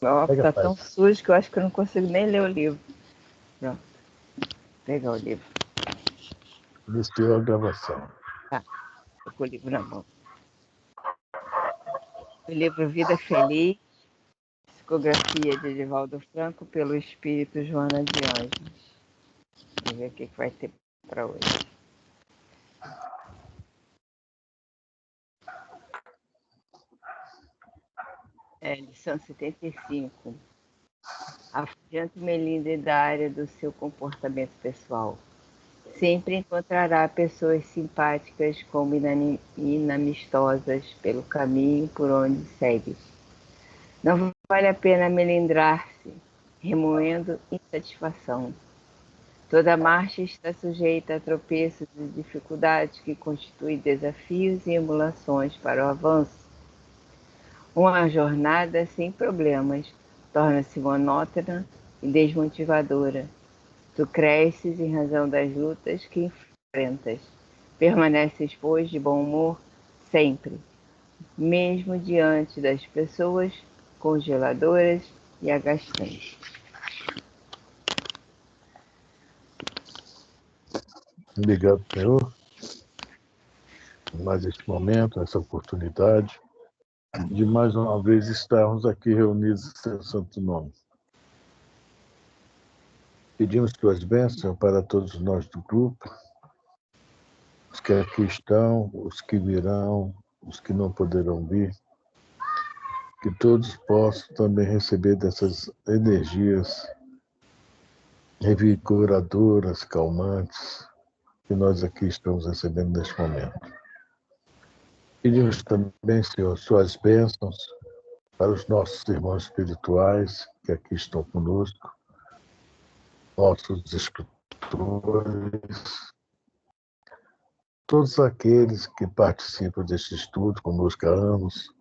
Ó, Pega, tá pai. tão sujo que eu acho que eu não consigo nem ler o livro. Pronto, vou pegar o livro. Iniciou a gravação. Tá, tô com o livro na mão. O livro Vida Feliz, psicografia de Edivaldo Franco pelo espírito Joana de Ângeles. Vamos ver o que vai ter para hoje. Lição 75. Afugente Melinda da área do seu comportamento pessoal. Sempre encontrará pessoas simpáticas como inamistosas pelo caminho por onde segue. Não vale a pena melindrar-se, remoendo insatisfação. Toda marcha está sujeita a tropeços e dificuldades que constituem desafios e emulações para o avanço. Uma jornada sem problemas torna-se monótona e desmotivadora. Tu cresces em razão das lutas que enfrentas. Permaneces, pois, de bom humor sempre, mesmo diante das pessoas congeladoras e agastantes. Obrigado, Senhor, por mais este momento, essa oportunidade de mais uma vez estarmos aqui reunidos em seu santo nome. Pedimos tuas bênçãos para todos nós do grupo, os que aqui estão, os que virão, os que não poderão vir, que todos possam também receber dessas energias revigoradoras, calmantes, que nós aqui estamos recebendo neste momento. Pedimos também, Senhor, suas bênçãos para os nossos irmãos espirituais que aqui estão conosco, nossos escritores, todos aqueles que participam deste estudo conosco há anos,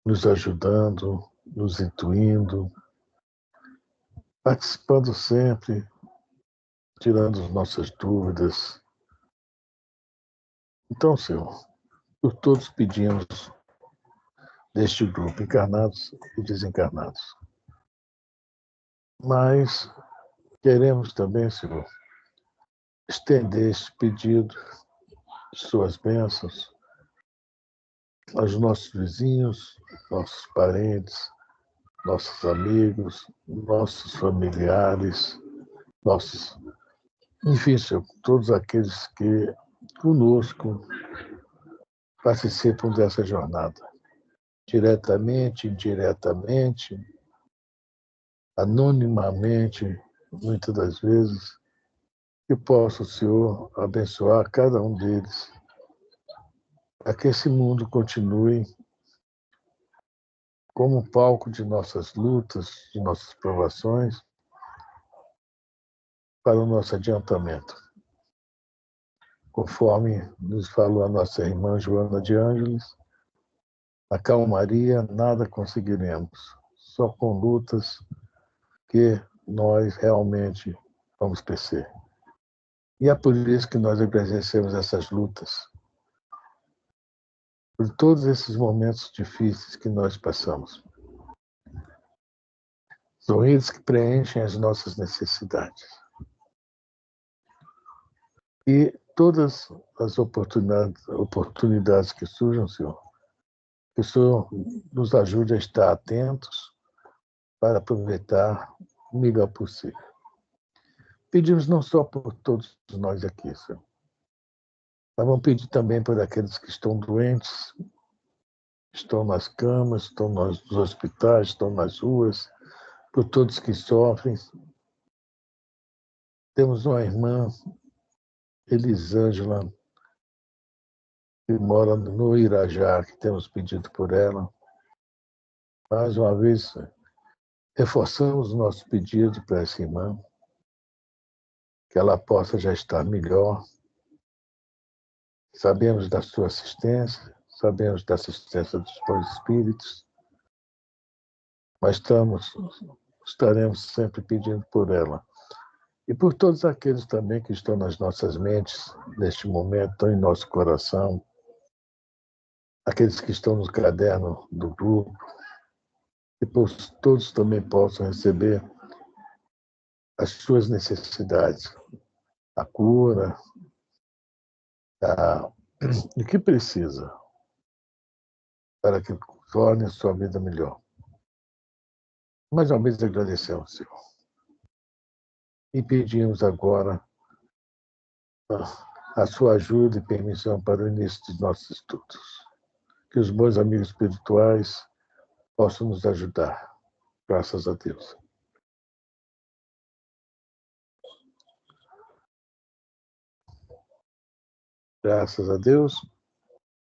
nos ajudando, nos intuindo, participando sempre, tirando as nossas dúvidas. Então, Senhor, por todos pedimos deste grupo, encarnados e desencarnados. Mas queremos também, Senhor, estender este pedido de suas bênçãos aos nossos vizinhos, nossos parentes, nossos amigos, nossos familiares, nossos, enfim, Senhor, todos aqueles que conosco participam dessa jornada, diretamente, indiretamente, anonimamente, muitas das vezes, que possa o Senhor abençoar cada um deles, para que esse mundo continue como um palco de nossas lutas, de nossas provações, para o nosso adiantamento. Conforme nos falou a nossa irmã Joana de Ângeles, a calmaria nada conseguiremos, só com lutas que nós realmente vamos crescer. E é por isso que nós exercemos essas lutas, por todos esses momentos difíceis que nós passamos. São eles que preenchem as nossas necessidades. E todas as oportunidades que surjam, Senhor, que o Senhor nos ajude a estar atentos para aproveitar o melhor possível. Pedimos não só por todos nós aqui, Senhor, mas vamos pedir também por aqueles que estão doentes, estão nas camas, estão nos hospitais, estão nas ruas, por todos que sofrem. Temos uma irmã, Elisângela, que mora no Irajá, que temos pedido por ela. Mais uma vez, reforçamos o nosso pedido para essa irmã, que ela possa já estar melhor. Sabemos da sua assistência, sabemos da assistência dos bons espíritos, mas estaremos sempre pedindo por ela. E por todos aqueles também que estão nas nossas mentes, neste momento, estão em nosso coração, aqueles que estão no caderno do grupo, depois todos também possam receber as suas necessidades, a cura, o que precisa para que torne a sua vida melhor. Mais uma vez agradecemos, Senhor. E pedimos agora a sua ajuda e permissão para o início dos nossos estudos. Que os bons amigos espirituais possam nos ajudar. Graças a Deus. Graças a Deus.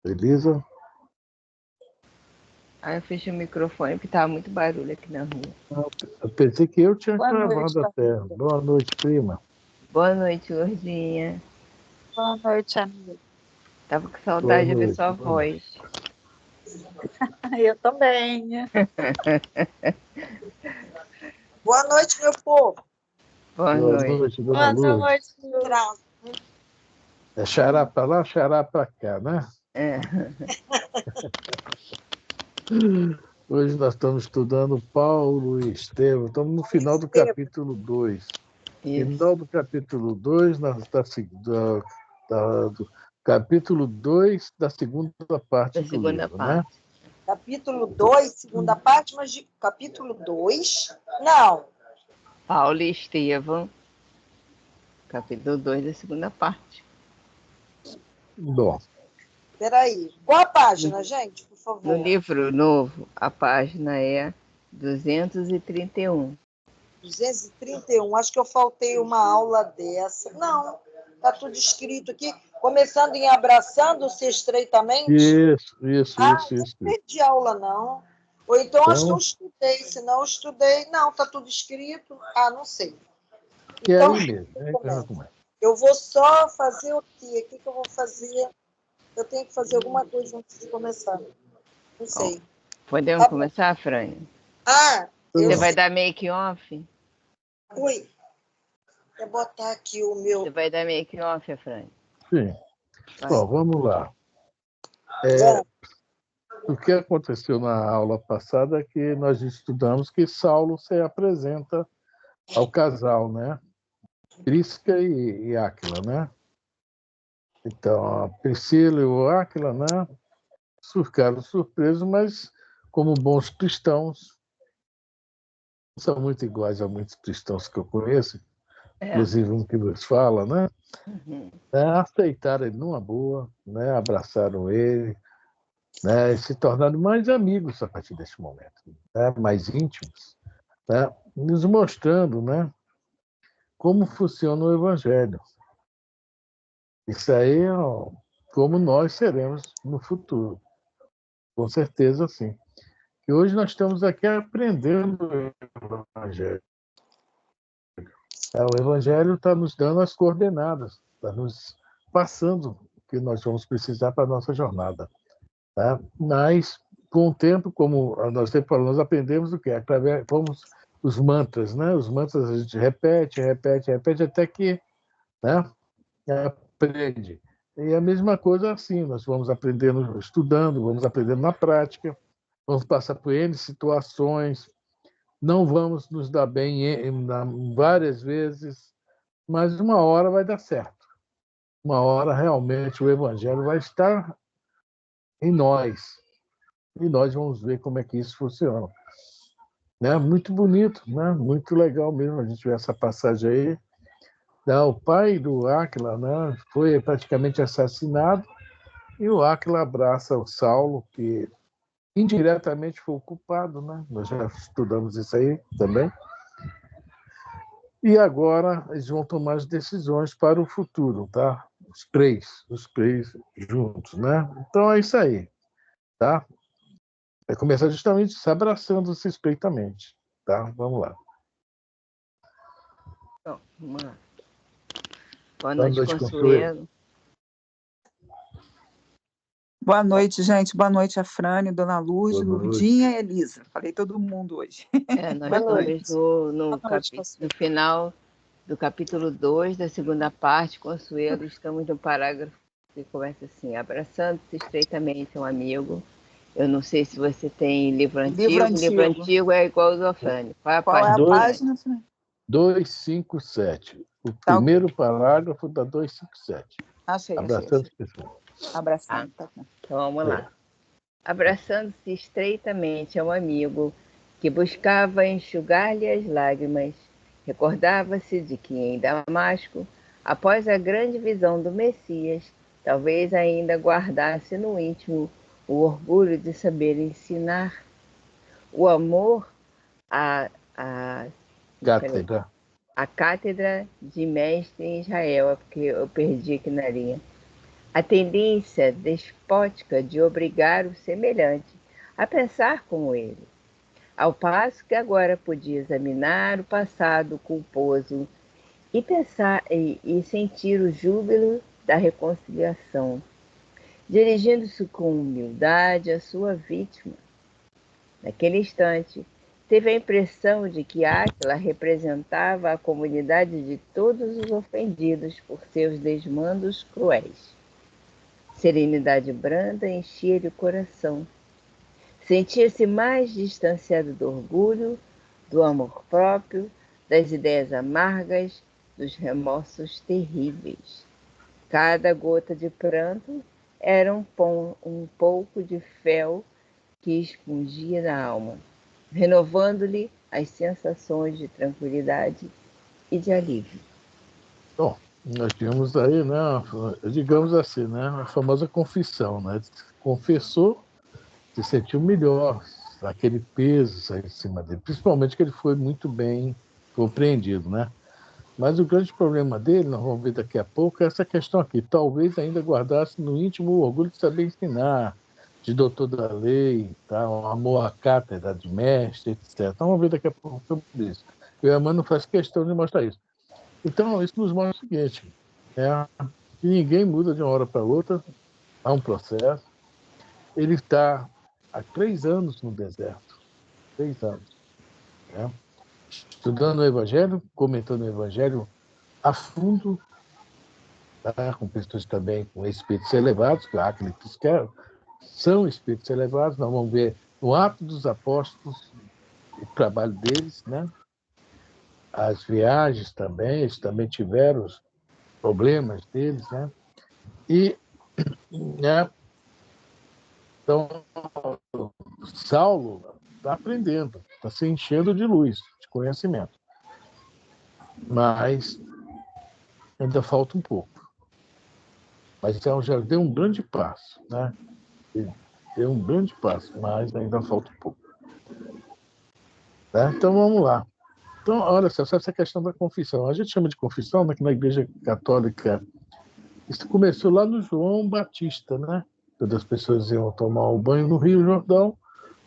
Elisa? Eu fechei o microfone porque estava muito barulho aqui na rua. Eu pensei que eu tinha travado até. Boa noite, prima. Boa noite, Lourdinha. Boa noite, amiga. Tava com saudade de ouvir sua voz. Eu também. Boa noite, meu povo. Boa noite. Dona Boa noite, Lourdes. meu. É xará para lá, xará para cá, né? É. Hoje nós estamos estudando Paulo e Estevão. Estamos no final do capítulo 2. Final do capítulo 2, do capítulo 2 da segunda parte do livro, né? Capítulo 2, segunda parte, mas de capítulo 2, não. Paulo e Estevão, capítulo 2 da segunda parte. Bom. Peraí, qual a página, gente, por favor? No livro novo, a página é 231. 231, acho que eu faltei uma aula dessa. Não, está tudo escrito aqui. Começando em abraçando-se estreitamente. Isso. Não perdi aula, não. Ou então acho que eu estudei. Se não estudei, não, está tudo escrito. Não sei. Então, é aí mesmo. Eu vou só fazer o quê? O que eu vou fazer? Eu tenho que fazer alguma coisa antes de começar. Não sei. Podemos começar, Frânia? Você vai dar make-off? Ui. Vou botar aqui o meu... Você vai dar make-off, Frânia? Sim. Bom, vamos lá. O que aconteceu na aula passada é que nós estudamos que Saulo se apresenta ao casal, né? Prisca e Áquila, né? Então, a Priscila e o Áquila, né? Ficaram surpresos, mas como bons cristãos, são muito iguais a muitos cristãos que eu conheço, inclusive um que nos fala, né? Aceitaram ele numa boa, né? Abraçaram ele, né? E se tornaram mais amigos a partir desse momento, né? Mais íntimos, né? Nos mostrando, né? Como funciona o Evangelho. Isso aí é como nós seremos no futuro. Com certeza, sim. E hoje nós estamos aqui aprendendo o Evangelho. O Evangelho está nos dando as coordenadas, está nos passando o que nós vamos precisar para a nossa jornada. Tá? Mas, com o tempo, como nós sempre falamos, nós aprendemos o quê? Fomos os mantras, né? Os mantras a gente repete, até que, né? Aprende. E a mesma coisa assim, nós vamos aprendendo, estudando, vamos aprendendo na prática, vamos passar por N situações, não vamos nos dar bem várias vezes, mas uma hora vai dar certo. Uma hora realmente o Evangelho vai estar em nós. E nós vamos ver como é que isso funciona. Né? Muito bonito, né? Muito legal mesmo a gente ver essa passagem aí. O pai do Áquila, né, foi praticamente assassinado e o Áquila abraça o Saulo, que indiretamente foi o culpado, né? Nós já estudamos isso aí também. E agora eles vão tomar as decisões para o futuro, tá? Os três juntos, né? Então é isso aí, tá? Vai começar justamente se abraçando suspeitamente, tá? Vamos lá. Então, vamos lá. Boa noite, Consuelo. Boa noite, gente. Boa noite a Frânia, Dona Lourdes, Lourdinha e Elisa. Falei todo mundo hoje. Nós estamos no final do capítulo 2 da segunda parte, Consuelo. Estamos no parágrafo que começa assim: abraçando-se estreitamente um amigo, Eu não sei se você tem livro Livro antigo. Livro antigo. antigo é igual ao do Ofânio. Qual é a Qual é a página? página, Fran? 257. O Tá, primeiro parágrafo da 257. achei. Abraçando as pessoas. Abraçando, tá bom. Então vamos lá. É. Abraçando-se estreitamente ao amigo que buscava enxugar-lhe as lágrimas, recordava-se de que em Damasco, após a grande visão do Messias, talvez ainda guardasse no íntimo o orgulho de saber ensinar, o amor à, à, Cátedra. à cátedra de mestre em Israel, é porque eu perdi aqui na linha. A tendência despótica de obrigar o semelhante a pensar como ele, ao passo que agora podia examinar o passado culposo e pensar e sentir o júbilo da reconciliação, dirigindo-se com humildade à sua vítima. Naquele instante, teve a impressão de que Áquila representava a comunidade de todos os ofendidos por seus desmandos cruéis. Serenidade branda enchia-lhe o coração. Sentia-se mais distanciado do orgulho, do amor próprio, das ideias amargas, dos remorsos terríveis. Cada gota de pranto era um pouco de fel que expungia na alma, renovando-lhe as sensações de tranquilidade e de alívio. Bom, nós tínhamos aí, né, digamos assim, né, a famosa confissão, né? Confessou, se sentiu melhor, aquele peso saiu de cima dele, principalmente que ele foi muito bem compreendido, né? Mas o grande problema dele, nós vamos ver daqui a pouco, é essa questão aqui. Talvez ainda guardasse no íntimo o orgulho de saber ensinar, de doutor da lei, tá? Um amor à cátedra de mestre, etc. Então, vamos ver daqui a pouco sobre isso. E o Emmanuel faz questão de mostrar isso. Então, isso nos mostra o seguinte, que ninguém muda de uma hora para outra, há um processo. Ele está há 3 anos no deserto, 3 anos, né? Estudando o Evangelho, comentando o Evangelho a fundo, tá? Com pessoas também com espíritos elevados, que acredito que são espíritos elevados. Nós vamos ver no Atos dos Apóstolos o trabalho deles, né? As viagens também, eles também tiveram os problemas deles, né? E, né? Então, Saulo está aprendendo, está se enchendo de luz, de conhecimento. Mas ainda falta um pouco. Mas já deu um grande passo, né? Deu um grande passo, mas ainda falta um pouco. Tá? Então, vamos lá. Então, olha só, essa questão da confissão. A gente chama de confissão, né, que na Igreja Católica isso começou lá no João Batista, né? Quando as pessoas iam tomar o banho no Rio Jordão,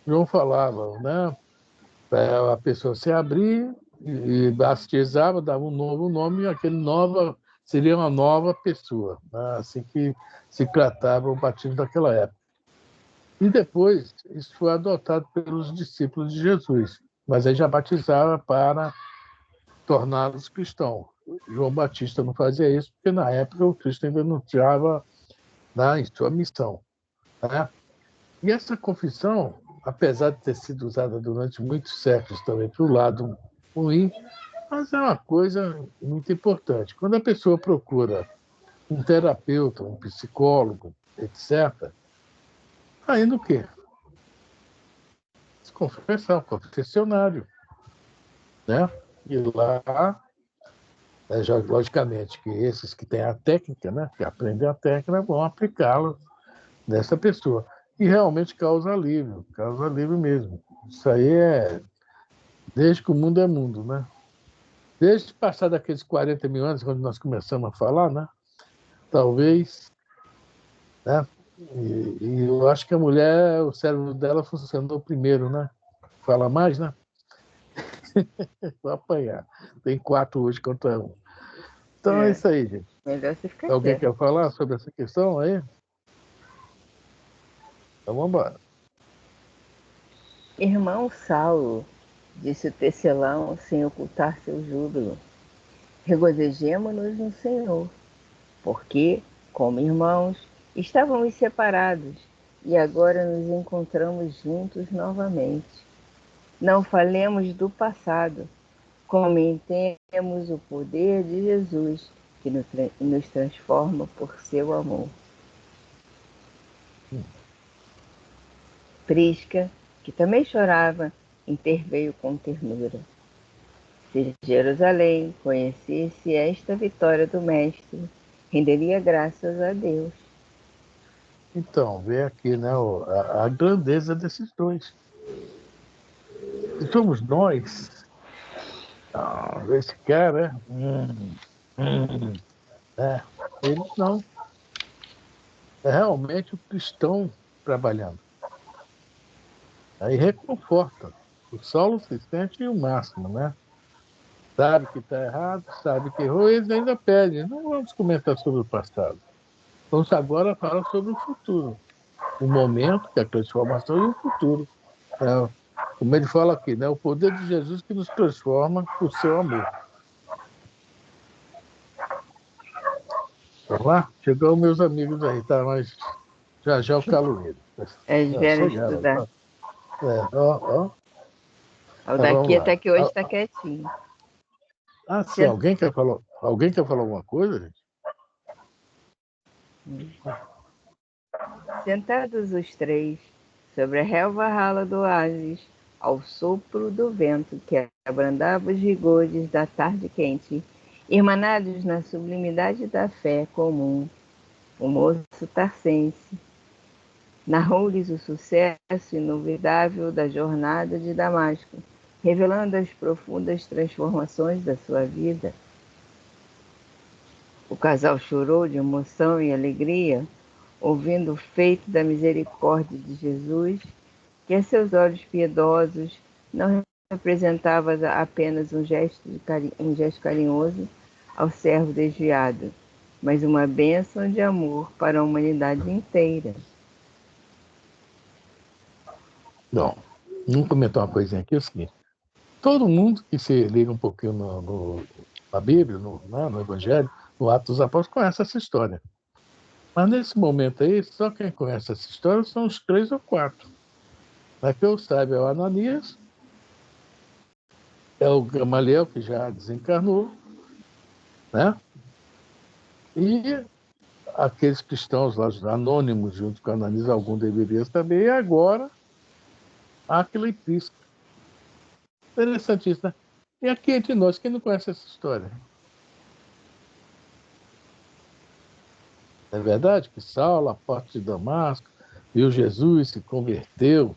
João falava, né? Para a pessoa se abrir e batizava, dava um novo nome, e aquele nova seria uma nova pessoa, né? Assim que se tratava o batismo daquela época. E depois isso foi adotado pelos discípulos de Jesus, mas aí já batizava para torná-los cristãos. João Batista não fazia isso porque na época o Cristo ainda não estava em sua missão, né? E essa confissão, apesar de ter sido usada durante muitos séculos também para o lado ruim, mas é uma coisa muito importante. Quando a pessoa procura um terapeuta, um psicólogo, etc., aí no quê? Se confessar, um confessionário, né? E lá, já, logicamente, que esses que têm a técnica, né, que aprendem a técnica, vão aplicá-la nessa pessoa. E realmente causa alívio mesmo. Isso aí é desde que o mundo é mundo, né? Desde passar daqueles 40 mil anos, quando nós começamos a falar, né? Talvez, né? E eu acho que a mulher, o cérebro dela funcionou primeiro, né? Fala mais, né? Vou apanhar. Tem 4 hoje contra 1. Então é isso aí, gente. Melhor você ficar Alguém quieto. quer falar sobre essa questão aí? Então vamos embora. Irmão Saulo, disse o tecelão sem ocultar seu júbilo, regozijemo-nos no Senhor, porque, como irmãos, estávamos separados, e agora nos encontramos juntos novamente. Não falemos do passado, comentemos o poder de Jesus, que nos transforma por seu amor. Prisca, que também chorava, interveio com ternura. Se Jerusalém conhecesse esta vitória do Mestre, renderia graças a Deus. Então, vê aqui, né, a grandeza desses dois. E somos nós. Esse cara, eles não. É realmente o cristão trabalhando. Aí reconforta. O Saulo se sente o máximo, né? Sabe que está errado, sabe que errou, e eles ainda pedem. Não vamos comentar sobre o passado. Vamos agora falar sobre o futuro. O momento, que é a transformação, e o futuro. Né? Como ele fala aqui, né? O poder de Jesus que nos transforma por seu amor. Vamos lá? Chegou meus amigos aí, tá? Mas já o caloeiro. Eles vieram Chegaram. estudar. Ó. O Vamos daqui lá. até que hoje está quietinho. Sim, alguém quer falar alguma coisa, gente? Sentados os três, sobre a relva rala do oásis, ao sopro do vento que abrandava os rigores da tarde quente, irmanados na sublimidade da fé comum, o moço tarcense narrou-lhes o sucesso inovidável da jornada de Damasco, revelando as profundas transformações da sua vida. O casal chorou de emoção e alegria, ouvindo o feito da misericórdia de Jesus, que a seus olhos piedosos não representava apenas um gesto carinhoso ao servo desviado, mas uma bênção de amor para a humanidade inteira. Não. Vamos comentar uma coisinha aqui, é o seguinte. Todo mundo que se liga um pouquinho na Bíblia, no Evangelho, no Atos dos Apóstolos, conhece essa história. Mas nesse momento aí, só quem conhece essa história são os 3 ou 4. Mas que eu saiba é o Ananias, é o Gamaliel, que já desencarnou, né? E aqueles cristãos lá, anônimos, junto com a Ananias, algum deveria saber, e agora Áquila e Prisca. Interessantíssimo, né? E aqui entre nós, quem não conhece essa história? É verdade que Saulo, a porta de Damasco, viu Jesus, se converteu,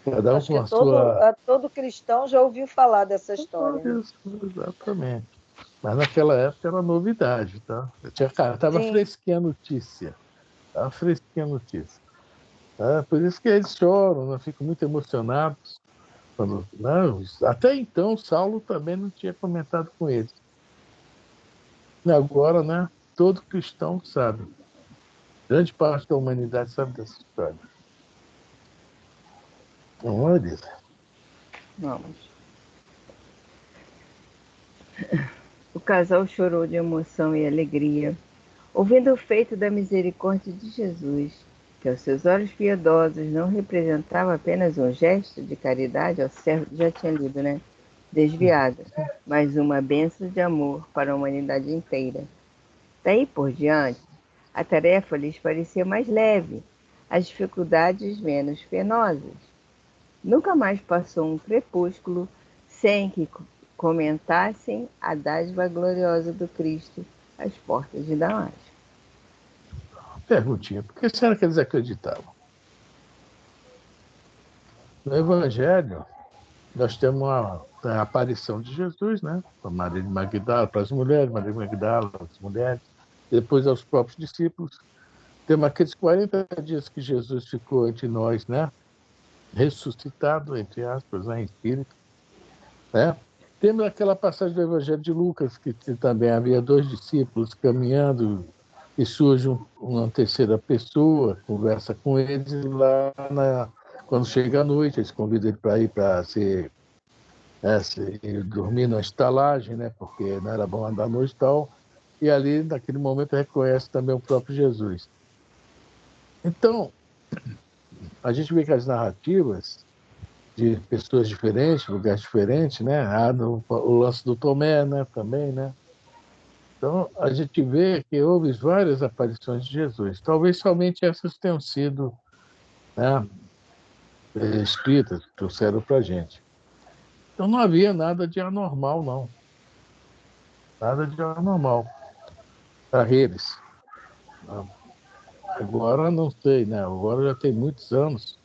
cada um Acho com que a sua... todo cristão já ouviu falar dessa história, né? Exatamente. Mas naquela época era novidade, tá? Estava Sim. fresquinha a notícia. Estava fresquinha a notícia. Tá? Por isso que eles choram, né? Ficam muito emocionados. Quando, não, até então, Saulo também não tinha comentado com eles. E agora, né? Todo cristão sabe. Grande parte da humanidade sabe dessa história. Não é isso? Vamos. O casal chorou de emoção e alegria, ouvindo o feito da misericórdia de Jesus, que aos seus olhos piedosos não representava apenas um gesto de caridade ao servo, já tinha lido, né? Desviado, mas uma bênção de amor para a humanidade inteira. Daí por diante, a tarefa lhes parecia mais leve, as dificuldades menos penosas. Nunca mais passou um crepúsculo sem que comentassem a dádiva gloriosa do Cristo às portas de Damasco. Perguntinha, por que será que eles acreditavam? No Evangelho, nós temos a aparição de Jesus, né? Para Maria de Magdala, para as mulheres, Maria de Magdala, as mulheres, depois aos próprios discípulos. Temos aqueles 40 dias que Jesus ficou entre nós, né? Ressuscitado, entre aspas, né? Em espírito. Né? Temos aquela passagem do Evangelho de Lucas, que também havia 2 discípulos caminhando e surge uma terceira pessoa, conversa com eles, e lá quando chega a noite, eles convidam ele para ir para dormir na estalagem, né? Porque não era bom andar à noite e tal. E ali, naquele momento, reconhece também o próprio Jesus. Então, a gente vê que as narrativas de pessoas diferentes, lugares diferentes, né? O lance do Tomé, né? Também, né? Então, a gente vê que houve várias aparições de Jesus. Talvez somente essas tenham sido, né, escritas, trouxeram para a gente. Então, não havia nada de anormal, não. Nada de anormal para eles. Agora, não sei, né? Agora já tem muitos anos.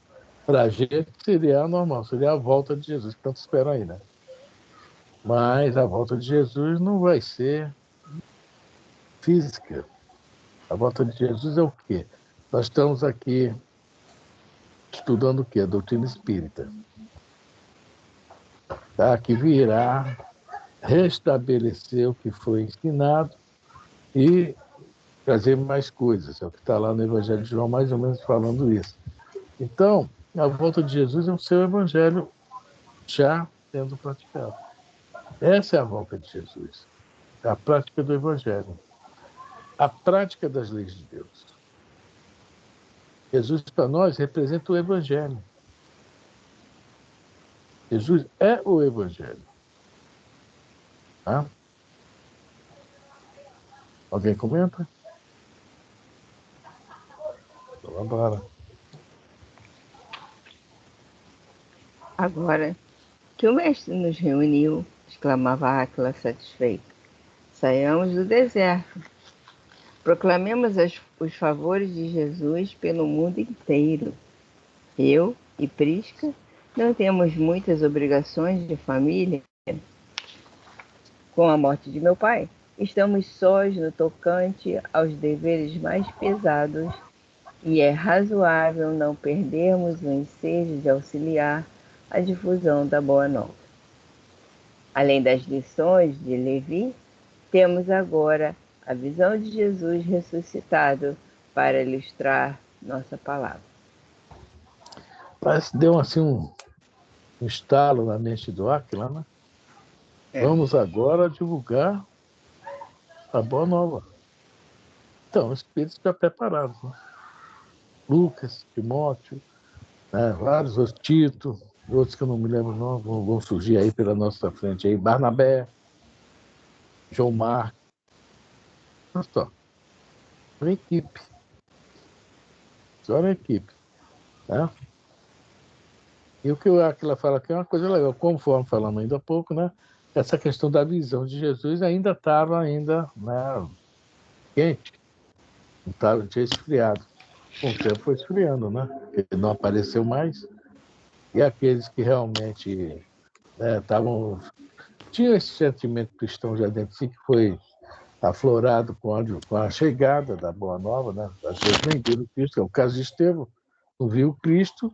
Para a gente seria anormal, seria a volta de Jesus, que tanto esperam aí, né? Mas a volta de Jesus não vai ser física. A volta de Jesus é o quê? Nós estamos aqui estudando o quê? A doutrina espírita. Tá? Que virá restabelecer o que foi ensinado e trazer mais coisas. É o que está lá no Evangelho de João, mais ou menos falando isso. Então, a volta de Jesus é o seu Evangelho já sendo praticado. Essa é a volta de Jesus. É a prática do Evangelho. A prática das leis de Deus. Jesus, para nós, representa o Evangelho. Jesus é o Evangelho. Tá? Alguém comenta? Então, agora. Agora que o mestre nos reuniu, exclamava Áquila satisfeito, saiamos do deserto. Proclamemos os favores de Jesus pelo mundo inteiro. Eu e Prisca não temos muitas obrigações de família. Com a morte de meu pai, estamos sós no tocante aos deveres mais pesados e é razoável não perdermos o ensejo de auxiliar a difusão da Boa Nova. Além das lições de Levi, temos agora a visão de Jesus ressuscitado para ilustrar nossa palavra. Parece que deu assim um estalo na mente do Áquila, né? Vamos agora divulgar a Boa Nova. Então, os espíritos já preparados, né? Lucas, Timóteo, né? Vários, outros, Tito, outros que eu não me lembro não, vão surgir aí pela nossa frente aí, Barnabé, João Marcos. Olha só, uma equipe. Só uma equipe. Né? E o que o Aquila fala aqui é uma coisa legal, conforme falamos ainda há pouco, né? Essa questão da visão de Jesus ainda estava né, quente, não tinha esfriado. Com o tempo foi esfriando, né? Ele não apareceu mais. E aqueles que realmente tinham esse sentimento cristão já dentro de si, que foi aflorado com a chegada da Boa Nova, né? Às vezes nem viram Cristo, é o caso de Estevão, não viu Cristo,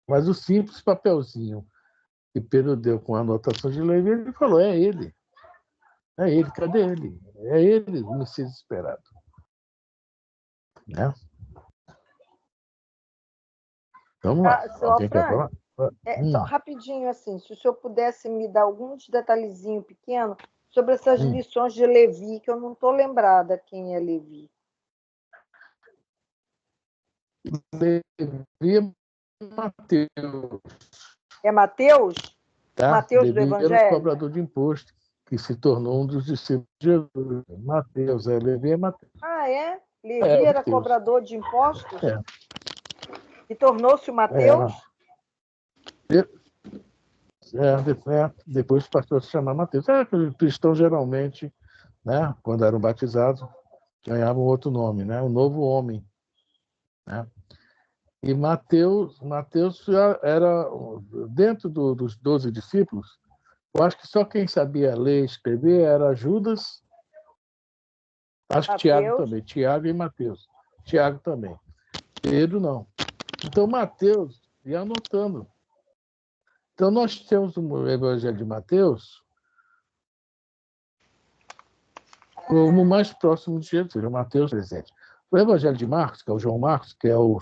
mas o simples papelzinho que Pedro deu com a anotação de Levi, ele falou, é ele, cadê ele? É ele, o Messias esperado. Né? Vamos lá, alguém quer falar? Só rapidinho, assim, se o senhor pudesse me dar alguns detalhezinhos pequenos sobre essas lições de Levi, que eu não estou lembrada quem é Levi. Levi é Mateus. É Mateus? Tá? Mateus do Levi Evangelho? era o cobrador de imposto, que se tornou um dos discípulos de Jesus. Mateus, Levi é Mateus. Ah, é? Levi era Mateus. cobrador de impostos? É. E tornou-se o Mateus? Depois passou a se chamar Mateus. Cristãos geralmente, né, quando eram batizados, ganhavam outro nome, né? O novo homem. Né? E Mateus já era, dentro dos 12 discípulos, eu acho que só quem sabia ler e escrever era Judas, acho que Tiago também, Tiago e Mateus. Tiago também. Pedro não. Então, Mateus ia anotando. Então, nós temos o Evangelho de Mateus como o mais próximo de Jesus, o Mateus presente. O Evangelho de Marcos, que é o João Marcos, que é o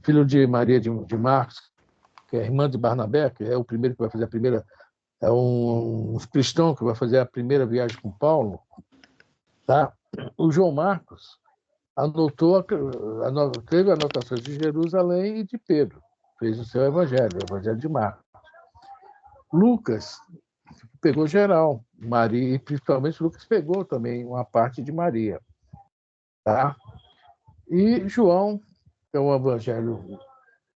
filho de Maria de Marcos, que é irmã de Barnabé, que é o primeiro que vai fazer a primeira, é um cristão que vai fazer a primeira viagem com Paulo, tá? O João Marcos, teve anotações de Jerusalém e de Pedro. Fez o seu evangelho, o evangelho de Marcos. Lucas pegou geral, Maria, e principalmente Lucas pegou também uma parte de Maria. Tá? E João, que é o evangelho,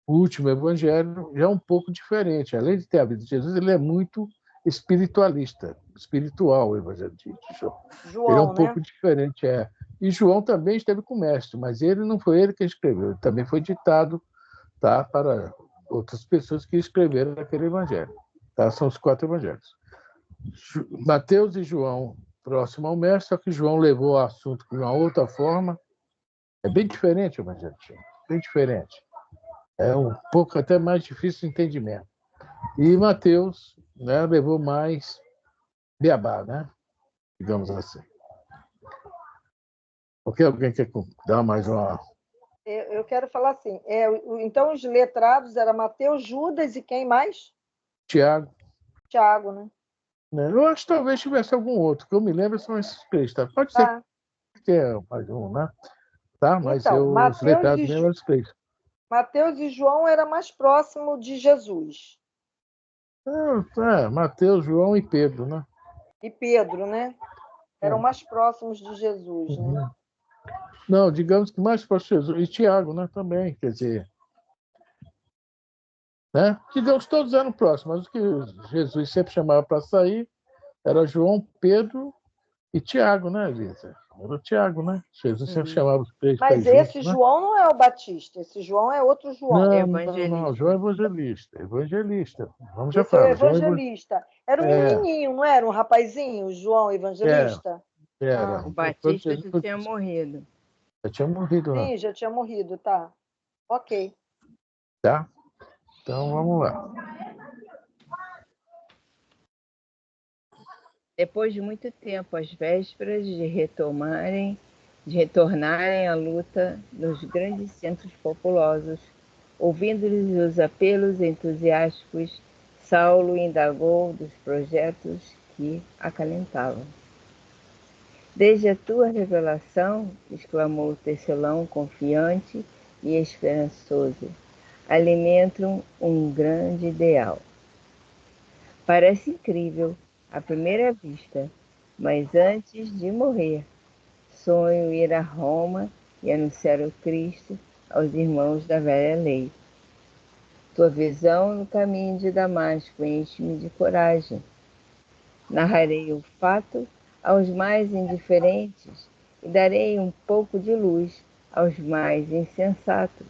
o último evangelho, já é um pouco diferente. Além de ter a vida de Jesus, ele é muito espiritual, o evangelho de João. Ele é um pouco diferente. E João também esteve com o mestre, mas ele não foi ele que escreveu, ele também foi ditado, tá, para outras pessoas que escreveram aquele evangelho. Tá? São os 4 evangelhos. Mateus e João próximo ao mestre, só que João levou o assunto de uma outra forma. É bem diferente o evangelho de João, bem diferente. É um pouco até mais difícil de entendimento. E Mateus, né, levou mais beabá, né? Digamos assim. Porque alguém quer dar mais uma... Eu quero falar assim. Então, os letrados eram Mateus, Judas e quem mais? Tiago. Tiago, né? Eu acho que talvez tivesse algum outro, que eu me lembro são esses 3. Tá? Pode ser que tenha mais um, né? Tá? Mas então, os letrados mesmo eram os 3. Mateus e João era mais próximo de Jesus. Mateus, João e Pedro, né? E Pedro, né? Eram mais próximos de Jesus, né? Não, digamos que mais próximo de Jesus. E Tiago, né? Também, quer dizer... Né? Digamos que todos eram próximos, mas o que Jesus sempre chamava para sair era João, Pedro e Tiago, né, Elisa? Era o Tiago, né? Jesus sempre chamava os 3 para ir juntos. Mas esse João não é o Batista, esse João é outro João. Não, João é evangelista. Vamos já esse é o falar. evangelista. Era um menininho, não era? Um rapazinho, o João Evangelista? Era. O Batista já tinha morrido. Já tinha morrido, né? Sim, já tinha morrido, tá. Ok. Tá? Então, vamos lá. Depois de muito tempo, às vésperas de retornarem à luta nos grandes centros populosos, ouvindo-lhes os apelos entusiásticos, Saulo indagou dos projetos que acalentavam. Desde a tua revelação, exclamou Tecelão confiante e esperançoso, alimentam um grande ideal. Parece incrível à primeira vista, mas antes de morrer, sonho ir a Roma e anunciar o Cristo aos irmãos da velha lei. Tua visão no caminho de Damasco enche-me de coragem. Narrarei o fato aos mais indiferentes e darei um pouco de luz aos mais insensatos.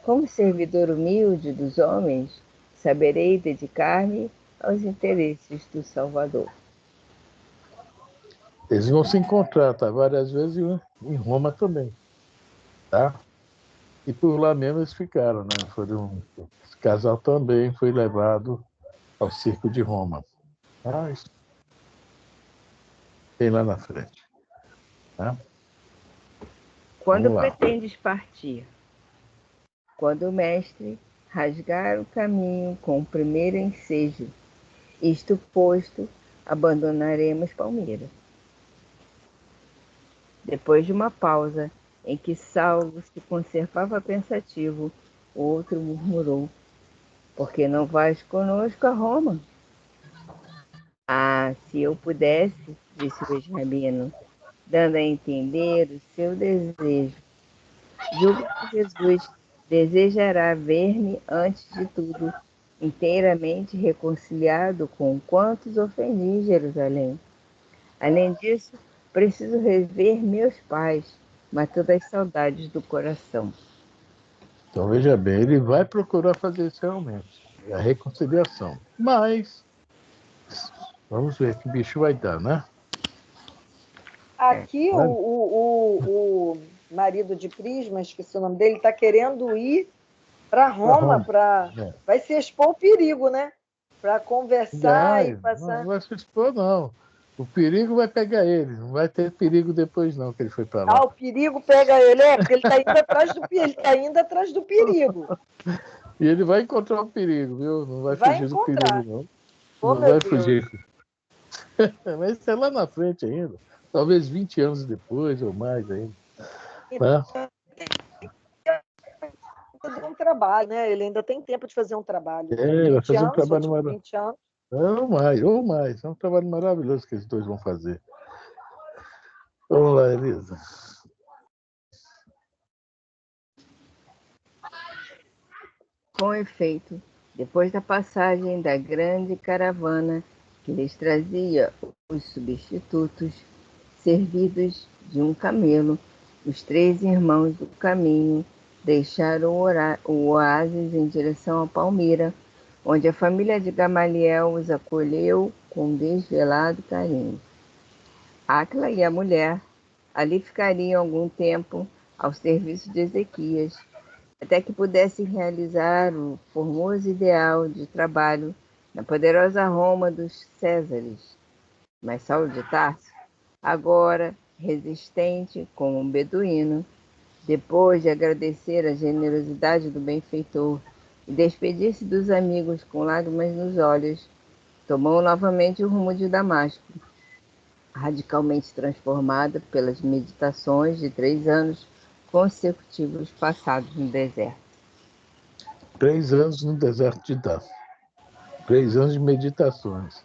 Como servidor humilde dos homens, saberei dedicar-me aos interesses do Salvador. Eles vão se encontrar, tá? Várias vezes em Roma também, tá? E por lá mesmo eles ficaram, né? Esse casal também foi levado ao circo de Roma. Isso tem lá na frente. Tá? Quando pretendes partir? Quando o mestre rasgar o caminho com o primeiro ensejo, isto posto, abandonaremos Palmira. Depois de uma pausa, em que Saulo se conservava pensativo, o outro murmurou: por que não vais conosco a Roma? Ah, se eu pudesse, disse o Benjamino, dando a entender o seu desejo. Julgo que Jesus desejará ver-me, antes de tudo, inteiramente reconciliado com quantos ofendi em Jerusalém. Além disso, preciso rever meus pais, matando as saudades do coração. Então, veja bem, ele vai procurar fazer isso realmente, a reconciliação. Mas, vamos ver que bicho vai dar, né? Aqui, o marido de Prisma, esqueci o nome dele, está querendo ir para Roma, vai se expor o perigo, né? Para conversar e passar. Não vai se expor, não. O perigo vai pegar ele, não vai ter perigo depois, não, que ele foi para lá. O perigo pega ele, porque ele está indo atrás do perigo. E ele vai encontrar o perigo, viu? Não vai fugir do perigo, não. Não vai fugir. Mas isso é lá na frente ainda. Talvez 20 anos depois ou mais ainda. Então, fazer um trabalho, né? Ele ainda tem tempo de fazer um trabalho. Vai fazer um trabalho maravilhoso. 20 anos. Ou mais. É um trabalho maravilhoso que esses dois vão fazer. Vamos lá, Elisa. Com efeito, depois da passagem da grande caravana que lhes trazia os substitutos, servidos de um camelo, os 3 irmãos do caminho deixaram o oásis em direção a Palmira, onde a família de Gamaliel os acolheu com desvelado carinho. Áquila e a mulher ali ficariam algum tempo ao serviço de Ezequias, até que pudesse realizar o formoso ideal de trabalho na poderosa Roma dos Césares. Mas Saulo de Tarso, agora resistente como um beduíno, depois de agradecer a generosidade do benfeitor e despedir-se dos amigos com lágrimas nos olhos, tomou novamente o rumo de Damasco, radicalmente transformado pelas meditações de 3 anos consecutivos passados no deserto. 3 anos no deserto de Dan. 3 anos de meditações.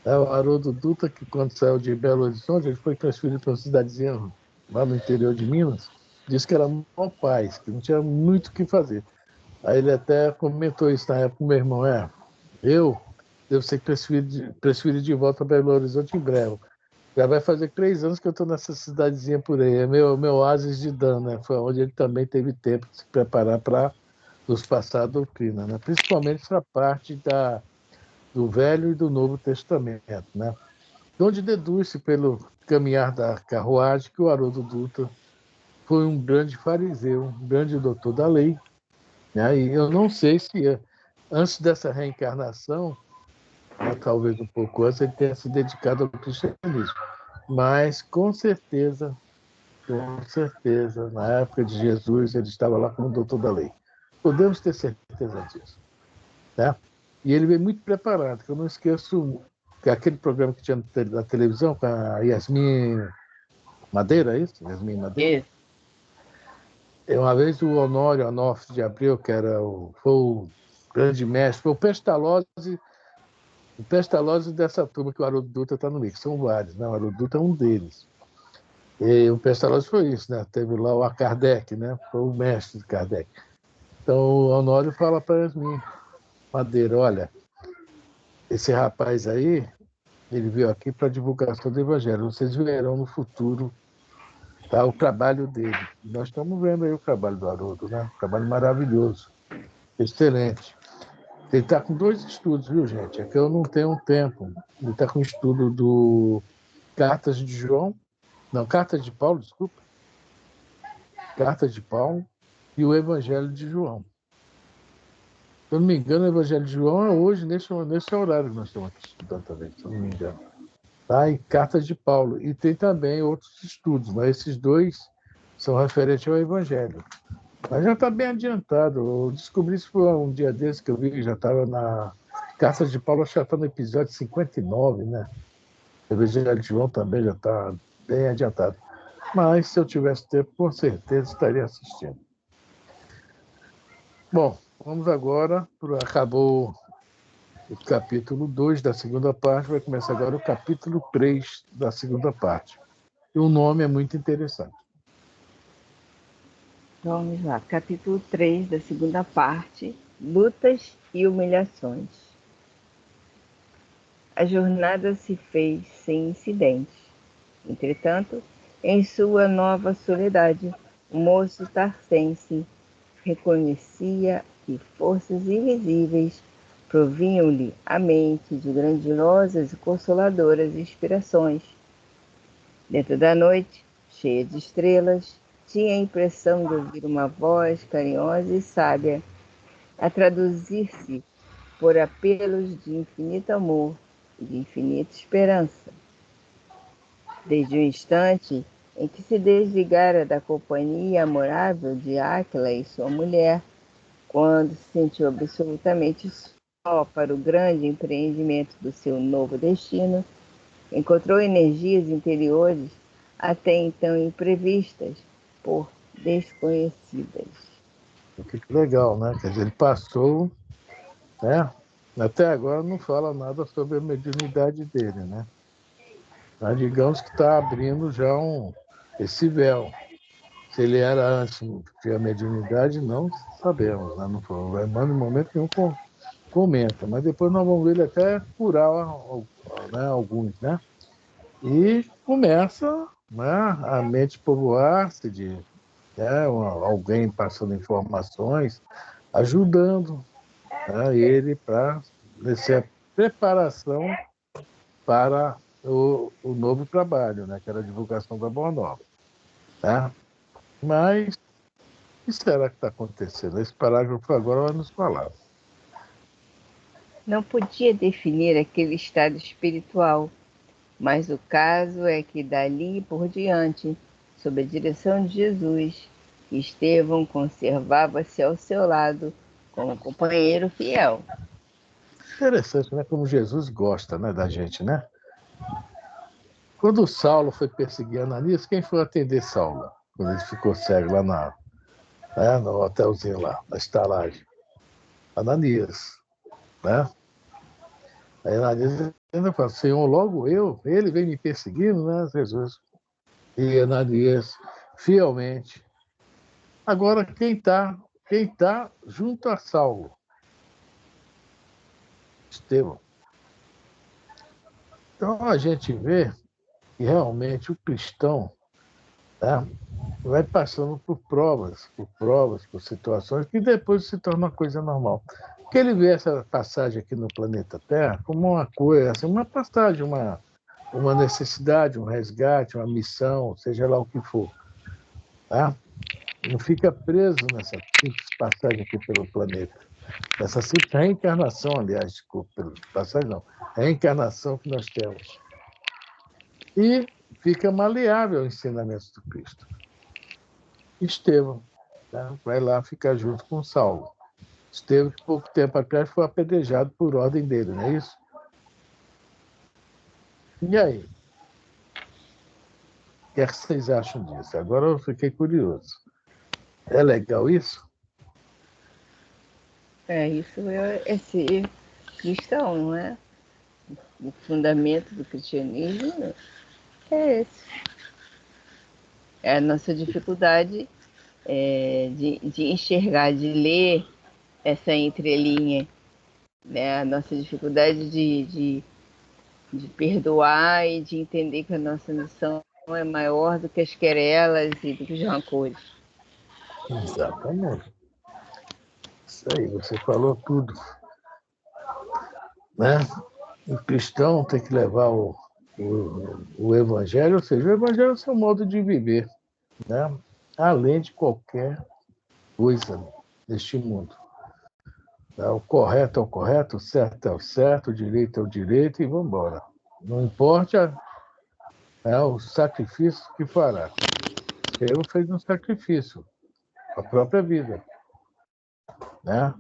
O Haroldo Dutra, que quando saiu de Belo Horizonte, ele foi transferido para uma cidadezinha lá no interior de Minas, disse que era mó paz, que não tinha muito o que fazer. Aí ele até comentou isso na época com meu irmão, eu devo ser transferido de volta para Belo Horizonte em breve. Já vai fazer 3 anos que eu estou nessa cidadezinha por aí, é meu oásis de Dan, né? Foi onde ele também teve tempo de se preparar para nos passar a doutrina, né? Principalmente essa parte do Velho e do Novo Testamento, né? Onde deduz-se pelo caminhar da carruagem que o Haroldo Dutra foi um grande fariseu, um grande doutor da lei, né? E eu não sei se antes dessa reencarnação, né, talvez um pouco antes, ele tenha se dedicado ao cristianismo, mas com certeza, na época de Jesus, ele estava lá como doutor da lei. Podemos ter certeza disso, né? E ele veio muito preparado, que eu não esqueço que aquele programa que tinha na televisão com a Yasmin Madeira, é isso? Yasmin Madeira? Isso. Uma vez o Honório Onofre de Abreu, que foi o grande mestre, foi o Pestalozzi dessa turma que o Haroldo Dutra está no meio, que são vários, né? O Haroldo Dutra é um deles. E o Pestalozzi foi isso, né? Teve lá o Kardec, né? Foi o mestre de Kardec. Então o Honório fala para Yasmin Madeira, olha, esse rapaz aí, ele veio aqui para a divulgação do Evangelho. Vocês verão no futuro, tá, o trabalho dele. Nós estamos vendo aí o trabalho do Haroldo, né? Um trabalho maravilhoso, excelente. Ele está com 2 estudos, viu, gente? É que eu não tenho tempo. Ele está com o estudo do Cartas de João, não, Cartas de Paulo, desculpa. Cartas de Paulo e o Evangelho de João. Se eu não me engano, o Evangelho de João é hoje, nesse horário que nós estamos aqui estudando também, se eu não me engano. Tá? E Cartas de Paulo. E tem também outros estudos, mas esses 2 são referentes ao Evangelho. Mas já está bem adiantado. Eu descobri isso por um dia desse que eu vi que já estava na Cartas de Paulo, acho que já está no episódio 59, né? O Evangelho de João também já está bem adiantado. Mas se eu tivesse tempo, com certeza estaria assistindo. Bom, vamos agora. Acabou o capítulo 2 da segunda parte, vai começar agora o capítulo 3 da segunda parte. E o nome é muito interessante. Vamos lá, capítulo 3 da segunda parte, lutas e humilhações. A jornada se fez sem incidentes. Entretanto, em sua nova soledade, o moço tarcense reconhecia que forças invisíveis provinham-lhe à mente de grandiosas e consoladoras inspirações. Dentro da noite, cheia de estrelas, tinha a impressão de ouvir uma voz carinhosa e sábia a traduzir-se por apelos de infinito amor e de infinita esperança. Desde o instante em que se desligara da companhia amorável de Áquila e sua mulher, quando se sentiu absolutamente só para o grande empreendimento do seu novo destino, encontrou energias interiores até então imprevistas, por desconhecidas. Que legal, né? Quer dizer, ele passou, né? Até agora não fala nada sobre a mediunidade dele, né? Mas digamos que está abrindo já esse véu. Se ele era antes de a mediunidade, não sabemos, né? Não foi, o Emmanuel, em momento nenhum, comenta, mas depois nós vamos ver ele até curar, né, alguns, né? E começa, né, a mente povoar-se de, né, alguém passando informações, ajudando, né, ele para essa preparação para o novo trabalho, né, que era a divulgação da Boa Nova. Né? Mas o que será que está acontecendo? Esse parágrafo agora vai nos falar. Não podia definir aquele estado espiritual, mas o caso é que dali por diante, sob a direção de Jesus, Estevão conservava-se ao seu lado como companheiro fiel. Interessante, né? Como Jesus gosta, né, da gente, né? Quando Saulo foi perseguir Ananias, quem foi atender Saulo? Quando ele ficou cego lá no hotelzinho lá, na estalagem. Ananias, né? Aí Ananias ainda fala, Senhor, logo eu? Ele vem me perseguindo, né, Jesus? E Ananias, fielmente. Agora, quem tá junto a Saulo? Estevão. Então, a gente vê que realmente o cristão, né, vai passando por situações que depois se torna uma coisa normal. Porque ele vê essa passagem aqui no planeta Terra como uma coisa, assim, uma passagem, uma necessidade, um resgate, uma missão, seja lá o que for. Tá? Não fica preso nessa simples passagem aqui pelo planeta. Essa simples reencarnação, aliás, desculpa, passagem não, reencarnação que nós temos. E fica maleável ao ensinamento do Cristo. Estevão, né? Vai lá ficar junto com Saulo. Estevão, que pouco tempo atrás foi apedrejado por ordem dele, não é isso? E aí? O que é que vocês acham disso? Agora eu fiquei curioso. É legal isso? Isso é ser cristão, não é? O fundamento do cristianismo é esse. É a nossa dificuldade de enxergar, de ler essa entrelinha, né? A nossa dificuldade de perdoar e de entender que a nossa missão é maior do que as querelas e do que os rancores. Exatamente. Isso aí, você falou tudo. Né? O cristão tem que levar o evangelho, ou seja, o evangelho é o seu modo de viver, né? Além de qualquer coisa neste mundo. O correto é o correto, o certo é o certo, o direito é o direito e vamos embora. Não importa o sacrifício que fará. Eu fiz um sacrifício, a própria vida. Né?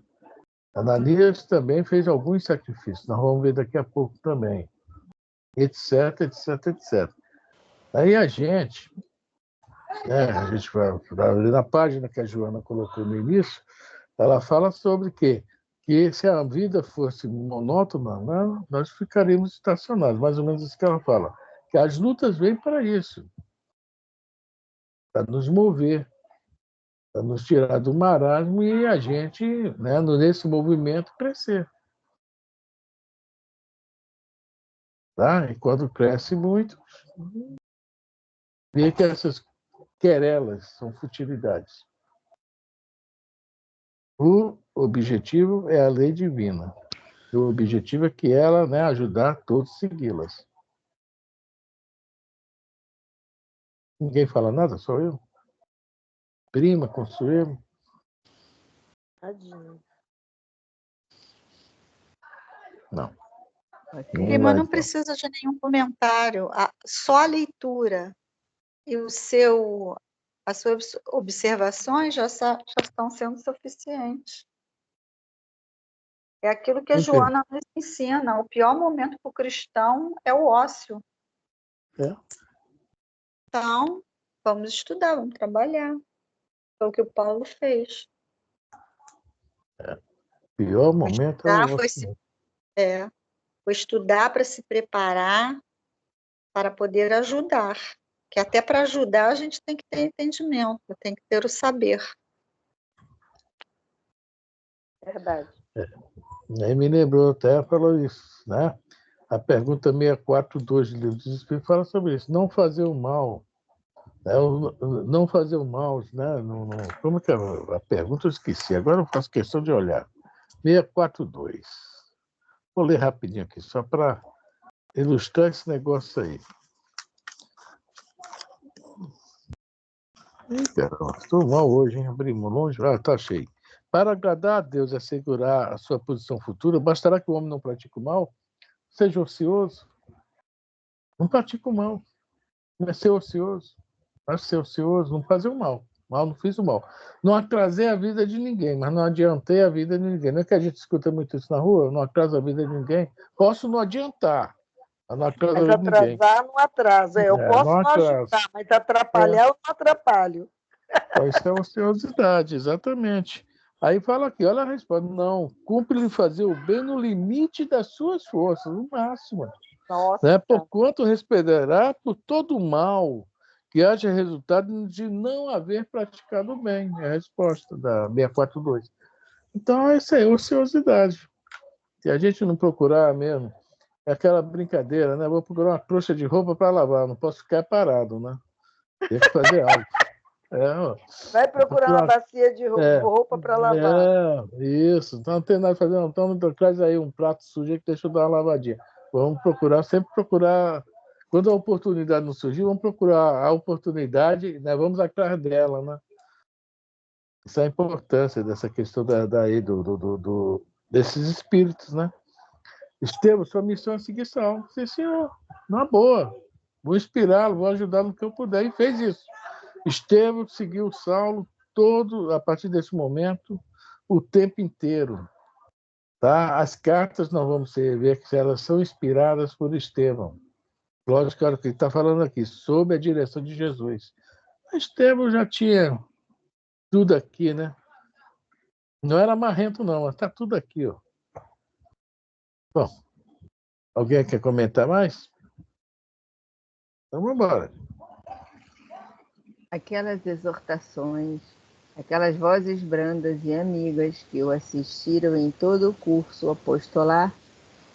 Ananias também fez alguns sacrifícios, nós vamos ver daqui a pouco também, etc, etc, etc. Aí a gente vai ler na página que a Joana colocou no início, ela fala sobre que se a vida fosse monótona, né, nós ficaríamos estacionados, mais ou menos isso que ela fala. Que as lutas vêm para isso, para nos mover, para nos tirar do marasmo e a gente, né, nesse movimento, crescer. Tá? E quando cresce muito, vê que essas querelas são futilidades. O objetivo é a lei divina. O objetivo é que ela, né, ajudar todos a segui-las. Ninguém fala nada, só eu. Prima, Consuelo. Tadinho. Não. Prima, não precisa de nenhum comentário. Só a leitura e as suas observações já estão sendo suficientes. É aquilo que a Joana nos ensina. O pior momento para o cristão é o ócio. É. Então, Vamos estudar, vamos trabalhar. Foi o que o Paulo fez. Pior momento é o foi estudar para se preparar para poder ajudar. Que até para ajudar a gente tem que ter entendimento, tem que ter o saber. Verdade. Aí me lembrou, até falou isso, né? A pergunta 642 do Livro dos Espíritos fala sobre isso. Não fazer o mal. Né? Não fazer o mal, né? Como que é a pergunta? Eu esqueci. Agora eu faço questão de olhar. 642. Vou ler rapidinho aqui, só para ilustrar esse negócio aí. Caramba, estou mal hoje, hein? Abrimos longe. Ah, tá cheio. Para agradar a Deus e assegurar a sua posição futura, bastará que o homem não pratique o mal, seja ocioso. Não pratique o mal. Não é ser ocioso. Não é ser ocioso, não fazer o mal. Mal, não fiz o mal. Não atrasei a vida de ninguém, mas não adiantei a vida de ninguém. Não é que a gente escuta muito isso na rua? Eu não atraso a vida de ninguém. Posso não adiantar, mas não atraso a vida de ninguém. Atrasar não atrasa. Eu posso não ajudar, mas atrapalhar eu não atrapalho. Isso é ociosidade, exatamente. Aí fala aqui, olha a resposta. Não, cumpre-lhe fazer o bem no limite das suas forças, no máximo. Nossa. Né? Porquanto responderá por todo o mal que haja resultado de não haver praticado o bem. É a resposta da 642. Então, essa é ociosidade. Se a gente não procurar mesmo, é aquela brincadeira, né? Vou procurar uma trouxa de roupa para lavar, não posso ficar parado, né? Tem que fazer algo. Vai procurar uma bacia de roupa para lavar. Isso. Então não tem nada a fazer, não. Então traz aí um prato sujo que deixa eu dar uma lavadinha. Vamos procurar, sempre procurar. Quando a oportunidade não surgir, vamos procurar a oportunidade, né? Vamos atrás dela, né? Isso é a importância dessa questão desses espíritos, né? Estevão, sua missão é seguir Saulo. Sim, senhor. Na boa. Vou inspirá-lo, vou ajudá-lo no que eu puder. E fez isso. Estevão seguiu Saulo a partir desse momento, o tempo inteiro. Tá? As cartas nós vamos ver que elas são inspiradas por Estevão. Lógico que ele está falando aqui, sob a direção de Jesus. Estevão já tinha tudo aqui, né? Não era marrento, não, mas está tudo aqui, ó. Bom, alguém quer comentar mais? Então, vamos embora. Aquelas exortações, aquelas vozes brandas e amigas que o assistiram em todo o curso apostolar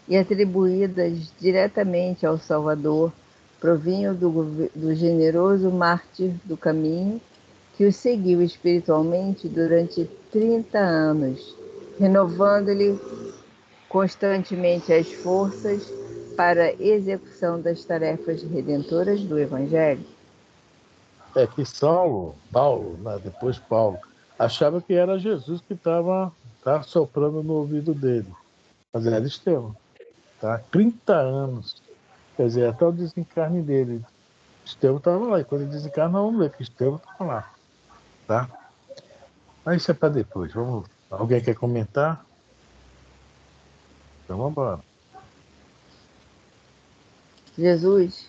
e atribuídas diretamente ao Salvador, provinham do generoso mártir do caminho que o seguiu espiritualmente durante 30 anos, renovando-lhe constantemente as forças para a execução das tarefas redentoras do Evangelho. É que Paulo, né, depois Paulo, achava que era Jesus que estava soprando no ouvido dele. Mas era Estevão. Tá? 30 anos. Quer dizer, até o desencarne dele. Estevão estava lá. E quando ele desencarna, vamos ver que Estevão estava lá. Tá? Mas isso é para depois. Alguém quer comentar? Então vamos embora. Jesus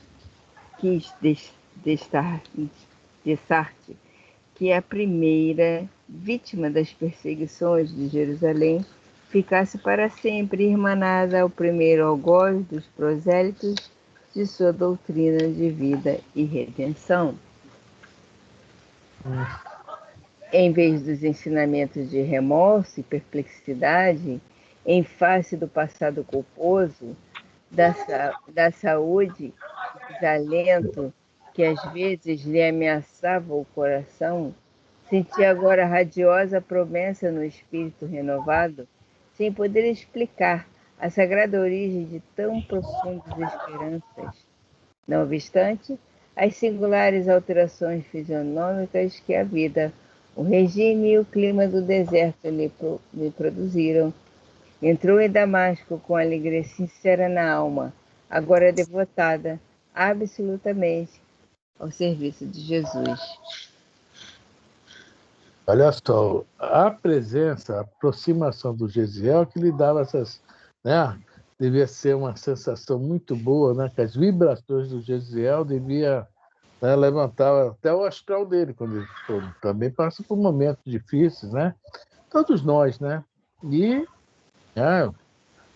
quis Dessarte, que a primeira vítima das perseguições de Jerusalém ficasse para sempre irmanada ao primeiro algoz dos prosélitos de sua doutrina de vida e redenção. Em vez dos ensinamentos de remorso e perplexidade, em face do passado culposo, da saúde e desalento que às vezes lhe ameaçava o coração, sentia agora a radiosa promessa no espírito renovado, sem poder explicar a sagrada origem de tão profundas esperanças. Não obstante, as singulares alterações fisionômicas que a vida, o regime e o clima do deserto lhe produziram, entrou em Damasco com alegria sincera na alma, agora devotada absolutamente ao serviço de Jesus. Olha só, a presença, a aproximação do Gesiel que lhe dava essas, né? Devia ser uma sensação muito boa, né? Que as vibrações do Gesiel devia né, levantava até o astral dele, quando ele também passa por momentos difíceis, né? Todos nós, né? E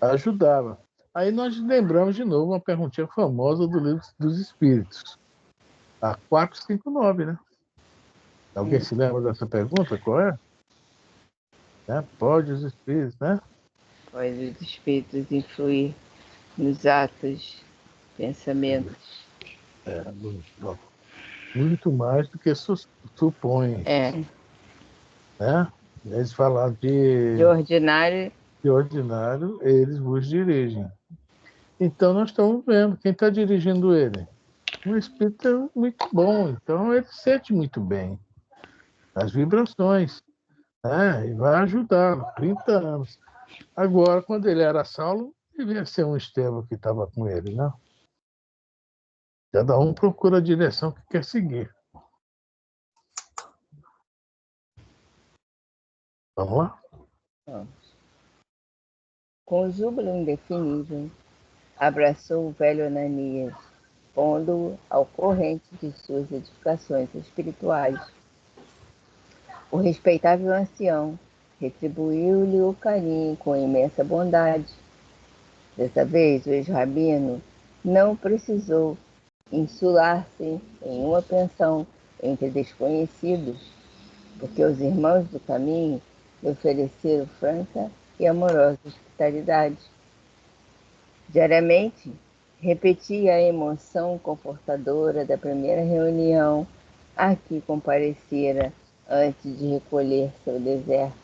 ajudava. Aí nós lembramos de novo uma perguntinha famosa do Livro dos Espíritos, a 459, né? Alguém se lembra dessa pergunta? Qual é? Pode os espíritos, né? Pode os espíritos influir nos atos, pensamentos. Muito mais do que supõe. Né? Eles falam de ordinário. De ordinário, eles vos dirigem. Então, nós estamos vendo quem está dirigindo ele. Um espírito muito bom, então ele sente muito bem as vibrações, né? E vai ajudar, 30 anos. Agora, quando ele era Saulo, devia ser um Estevão que estava com ele, né? Cada um procura a direção que quer seguir. Vamos lá? Vamos. Com júbilo indefinível, abraçou o velho Ananias, pondo-o ao corrente de suas edificações espirituais. O respeitável ancião retribuiu-lhe o carinho com imensa bondade. Dessa vez, o ex-rabino não precisou insular-se em uma pensão entre desconhecidos, porque os irmãos do caminho lhe ofereceram franca e amorosa hospitalidade. Diariamente, repetia a emoção confortadora da primeira reunião a que comparecera antes de recolher-se ao deserto.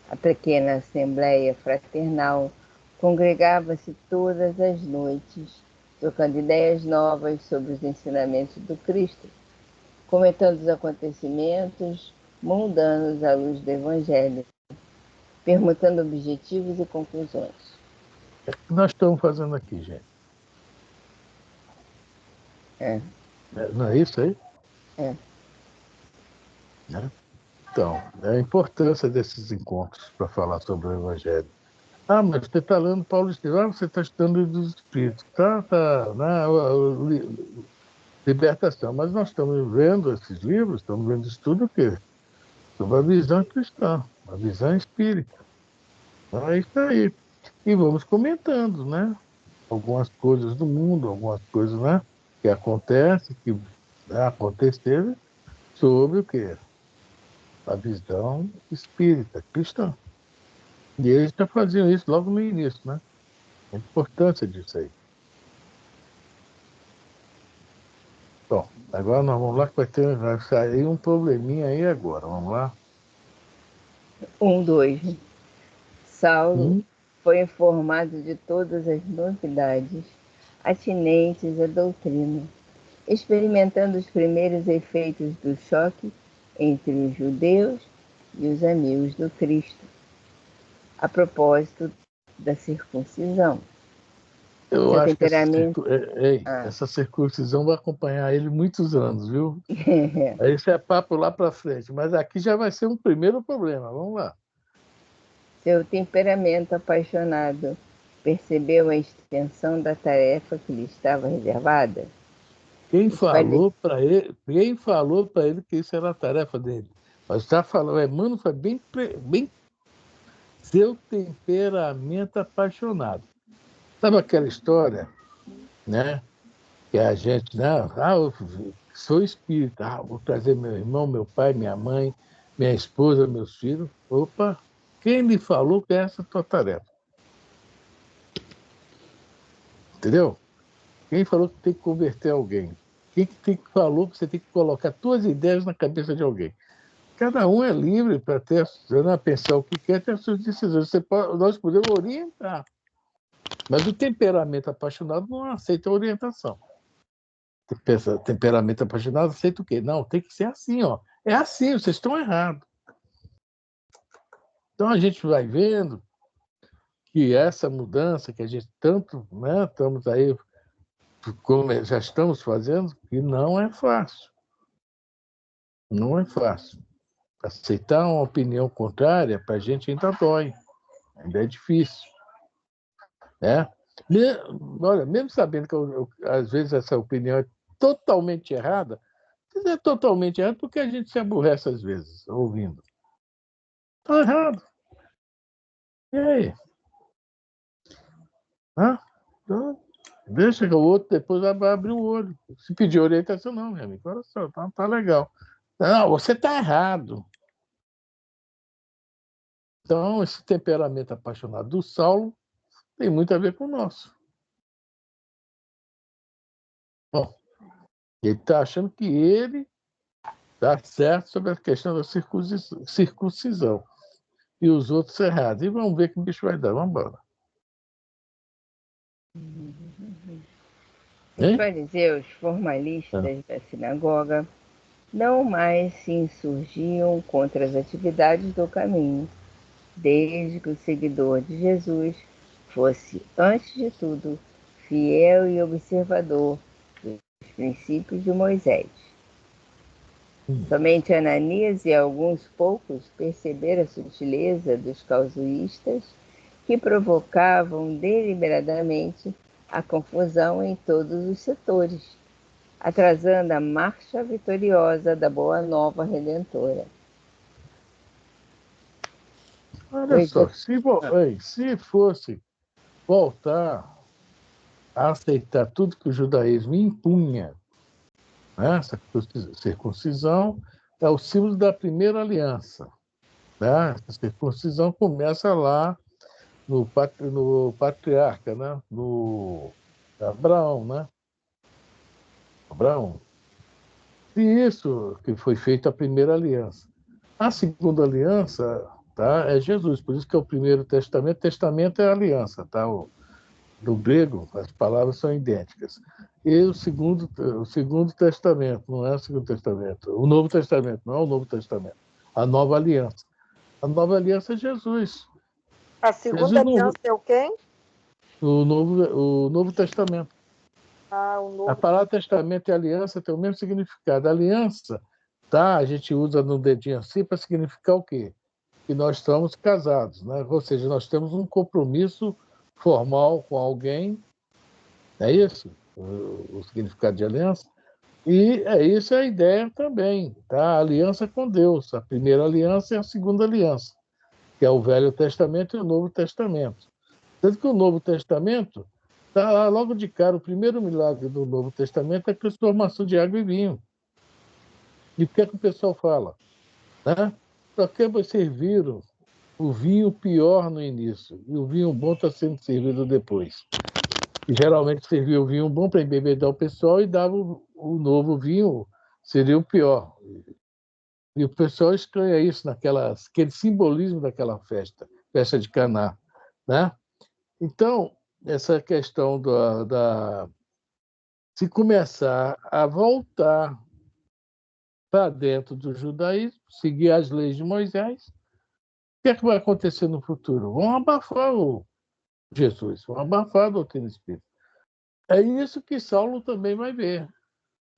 A pequena assembleia fraternal congregava-se todas as noites, trocando ideias novas sobre os ensinamentos do Cristo, comentando os acontecimentos mundanos à luz do Evangelho, permutando objetivos e conclusões. O que nós estamos fazendo aqui, gente? Não é isso aí? Né? Então, é a importância desses encontros para falar sobre o Evangelho. Mas você está lendo Paulo Estevam, você está estudando o dos Espíritos, libertação. Mas nós estamos vendo esses livros, estamos vendo estudo o quê? Sobre a visão cristã, a visão espírita. Então, é isso aí. E vamos comentando, né? Algumas coisas do mundo, algumas coisas, né? Que acontecem, que aconteceram, sobre o quê? A visão espírita, cristã. E eles já faziam isso logo no início, né? A importância disso aí. Bom, agora nós vamos lá que vai sair um probleminha aí agora. Vamos lá? 2. Saulo foi informado de todas as novidades atinentes à doutrina, experimentando os primeiros efeitos do choque entre os judeus e os amigos do Cristo, a propósito da circuncisão. Eu acho que essa circuncisão vai acompanhar ele muitos anos, viu? Isso é papo lá para frente, mas aqui já vai ser um primeiro problema. Vamos lá. Seu temperamento apaixonado percebeu a extensão da tarefa que lhe estava reservada? Quem falou para ele que isso era a tarefa dele? Mas está falando, Emmanuel foi bem seu temperamento apaixonado. Sabe aquela história, né? Que a gente, né? Eu sou espírita, vou trazer meu irmão, meu pai, minha mãe, minha esposa, meus filhos. Opa, quem me falou que é essa a tua tarefa? Entendeu? Quem falou que tem que converter alguém? Quem falou que você tem que colocar suas ideias na cabeça de alguém? Cada um é livre para pensar o que quer, ter as suas decisões. Nós podemos orientar. Mas o temperamento apaixonado não aceita a orientação. Temperamento apaixonado aceita o quê? Não, tem que ser assim, ó. É assim, vocês estão errados. Então a gente vai vendo que essa mudança que a gente tanto, né, estamos aí, como já estamos fazendo, que não é fácil. Não é fácil. Aceitar uma opinião contrária, para a gente ainda dói. Ainda é difícil. Né? Olha, mesmo sabendo que às vezes essa opinião é totalmente errada, é totalmente errado porque a gente se aborrece às vezes ouvindo. Está errado. E aí? Então, deixa que o outro depois vai abrir o olho. Se pedir orientação, não, meu amigo. Olha só, tá legal. Não, você está errado. Então, esse temperamento apaixonado do Saulo tem muito a ver com o nosso. Bom, ele está achando que ele está certo sobre a questão da circuncisão e os outros errados. E vamos ver que o bicho vai dar. Vamos embora. Os fariseus formalistas da sinagoga não mais se insurgiam contra as atividades do caminho, desde que o seguidor de Jesus fosse, antes de tudo, fiel e observador dos princípios de Moisés. Somente Ananias e alguns poucos perceberam a sutileza dos casuístas que provocavam deliberadamente a confusão em todos os setores, atrasando a marcha vitoriosa da Boa Nova Redentora. Olha só, se fosse voltar a aceitar tudo que o judaísmo impunha, né? Essa circuncisão é o símbolo da primeira aliança. Né? A circuncisão começa lá no patriarca, né? No Abraão, né? Abraão. E isso que foi feita a primeira aliança. A segunda aliança, tá? É Jesus, por isso que é o primeiro testamento. Testamento é aliança, tá? Do grego, as palavras são idênticas. E o segundo testamento, não é o segundo testamento, o novo testamento, não é o novo testamento, a nova aliança. A nova aliança é Jesus. A segunda aliança é o quem? O novo testamento. O novo... A palavra testamento e aliança tem o mesmo significado. Aliança, tá? A gente usa no dedinho assim para significar o quê? Que nós estamos casados, né? Ou seja, nós temos um compromisso formal com alguém, é isso o significado de aliança, e é isso a ideia também, tá? A aliança com Deus, a primeira aliança e a segunda aliança, que é o Velho Testamento e o Novo Testamento. Tanto que o Novo Testamento, tá lá logo de cara, o primeiro milagre do Novo Testamento é a transformação de água em vinho. E o que é que o pessoal fala? Né? Para que vocês serviram o vinho pior no início e o vinho bom está sendo servido depois? E geralmente servia o vinho bom para embebedar o pessoal e dava o novo vinho, seria o pior. E o pessoal estranha isso, aquele simbolismo daquela festa de Caná, né? Então, essa questão se começar a voltar para dentro do judaísmo, seguir as leis de Moisés, o que é que vai acontecer no futuro? Vão abafar o Jesus, vão abafar a doutrina espírita. É isso que Saulo também vai ver.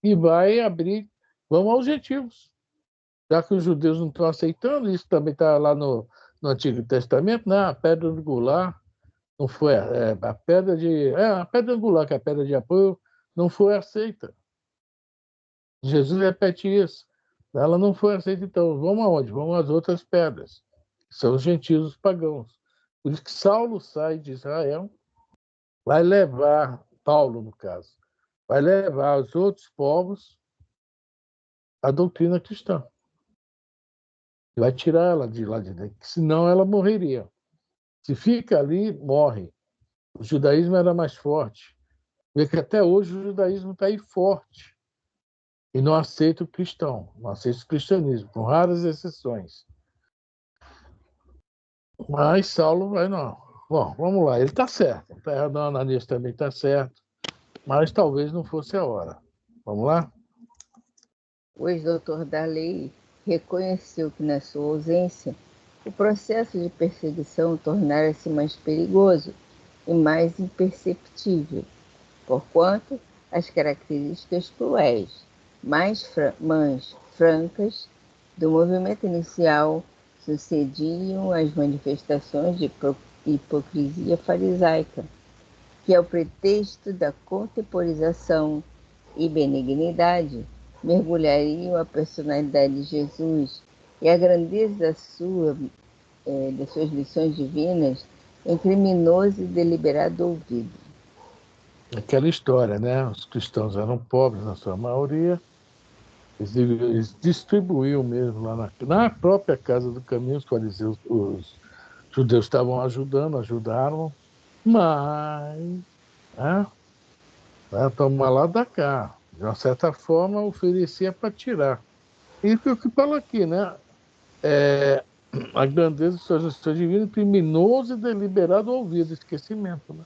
E vai abrir, vamos aos gentios. Já que os judeus não estão aceitando, isso também está lá no Antigo Testamento, né? A pedra angular não foi a pedra angular, que é a pedra de apoio, não foi aceita. Jesus repete isso. Ela não foi aceita, então vamos aonde? Vamos às outras pedras, que são os gentios, os pagãos. Por isso que Saulo sai de Israel, vai levar, Paulo no caso, vai levar aos outros povos a doutrina cristã. Vai tirar ela de lá de dentro, senão ela morreria. Se fica ali, morre. O judaísmo era mais forte. Vê que até hoje o judaísmo está aí forte. E não aceita o cristão, não aceita o cristianismo, com raras exceções. Mas Saulo vai não. Bom, vamos lá, ele está certo. Está errado, Ananias também está certo. Mas talvez não fosse a hora. Vamos lá? O ex-doutor da lei reconheceu que, na sua ausência, o processo de perseguição tornara-se mais perigoso e mais imperceptível, porquanto as características cruéis, mais francas do movimento inicial sucediam às manifestações de hipocrisia farisaica, que é o pretexto da contemporização e benignidade mergulhariam a personalidade de Jesus e a grandeza das suas lições divinas em criminoso e deliberado ouvido. Aquela história, né? Os cristãos eram pobres na sua maioria, eles distribuíam mesmo lá na própria casa do caminho, os fariseus, os judeus estavam ajudaram, mas tomar lá da cá. De uma certa forma, oferecia para tirar. E o que fala aqui, né? A grandeza de sua justiça divina, criminoso e deliberado ouvido, esquecimento. Né?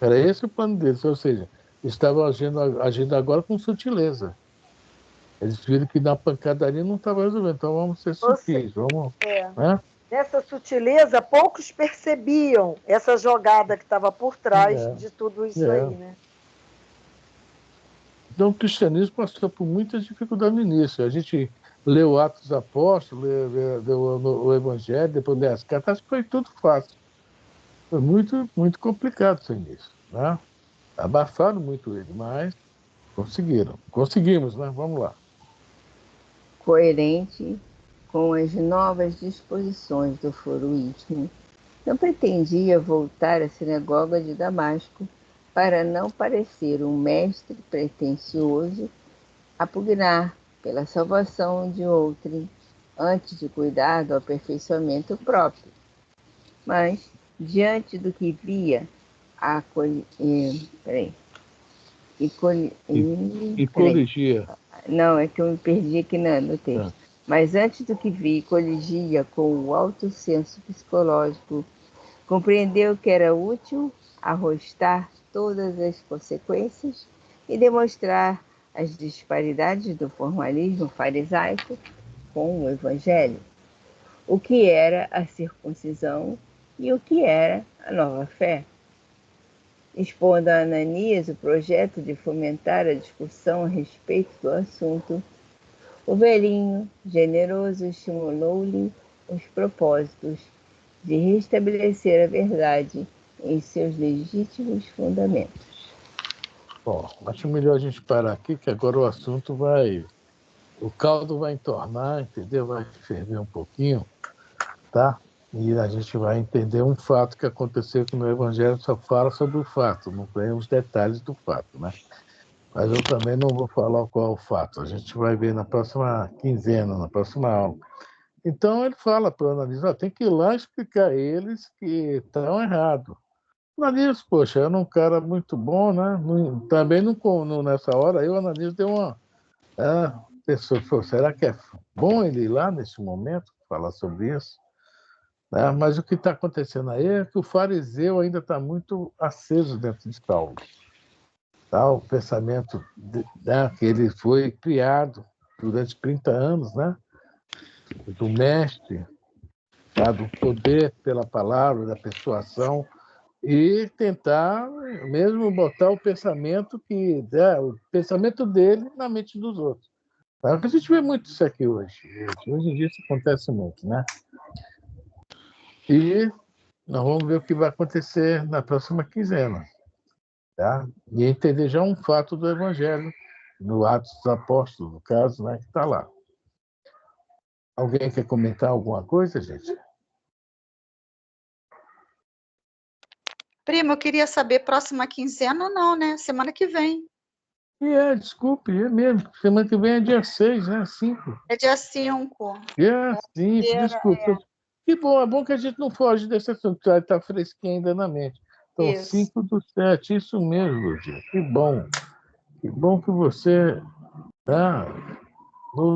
Era esse o plano deles, ou seja, estavam agindo agora com sutileza. Eles viram que na pancadaria não estava resolvendo, então vamos ser sutis, vamos. Né? Nessa sutileza, poucos percebiam essa jogada que estava por trás de tudo isso aí, né? Então, o cristianismo passou por muitas dificuldades no início. A gente leu Atos dos Apóstolos, leu o Evangelho, depois leu as cartas, acho que foi tudo fácil. Foi muito, muito complicado isso início. Né? Abafaram muito ele, mas conseguiram. Conseguimos, né? Vamos lá. Coerente com as novas disposições do foro íntimo, não pretendia voltar à sinagoga de Damasco para não parecer um mestre pretensioso a pugnar pela salvação de outrem antes de cuidar do aperfeiçoamento próprio. Mas, diante do que via, coligia. Não, é que eu me perdi aqui no texto. Mas antes do que vi, coligia com o alto senso psicológico, compreendeu que era útil arrostar todas as consequências e demonstrar as disparidades do formalismo farisaico com o Evangelho, o que era a circuncisão e o que era a nova fé. Expondo a Ananias o projeto de fomentar a discussão a respeito do assunto, o velhinho, generoso, estimulou-lhe os propósitos de restabelecer a verdade em seus legítimos fundamentos. Bom, acho melhor a gente parar aqui, que agora o assunto o caldo vai entornar, entendeu? Vai ferver um pouquinho, tá? E a gente vai entender um fato que aconteceu, que no Evangelho só fala sobre o fato, não tem os detalhes do fato, né? Mas eu também não vou falar qual é o fato. A gente vai ver na próxima quinzena, na próxima aula. Então ele fala para o Ananias, tem que ir lá explicar a eles que estão errados. O Ananias, poxa, era um cara muito bom, né? Também nessa hora, aí o Ananias deu uma... pessoa falou, será que é bom ele ir lá nesse momento falar sobre isso? Mas o que está acontecendo aí é que o fariseu ainda está muito aceso dentro de Saulo. O pensamento que ele foi criado durante 30 anos, né? Do mestre, do poder pela palavra, da persuasão, e tentar mesmo botar o pensamento dele na mente dos outros. A gente vê muito isso aqui hoje. Hoje em dia isso acontece muito, né? E nós vamos ver o que vai acontecer na próxima quinzena. Tá? E entender já um fato do Evangelho, no Atos dos Apóstolos, no caso, né, que está lá. Alguém quer comentar alguma coisa, gente? Primo, eu queria saber, próxima quinzena ou não, né? Semana que vem. Desculpe, é mesmo. Semana que vem é dia 6, né? 5. É dia 5. Dia 5, desculpa. Que bom, é bom que a gente não foge desse assunto, está fresquinho ainda na mente. Então, 5/7, isso mesmo, Lúcia. Que bom. Que bom que você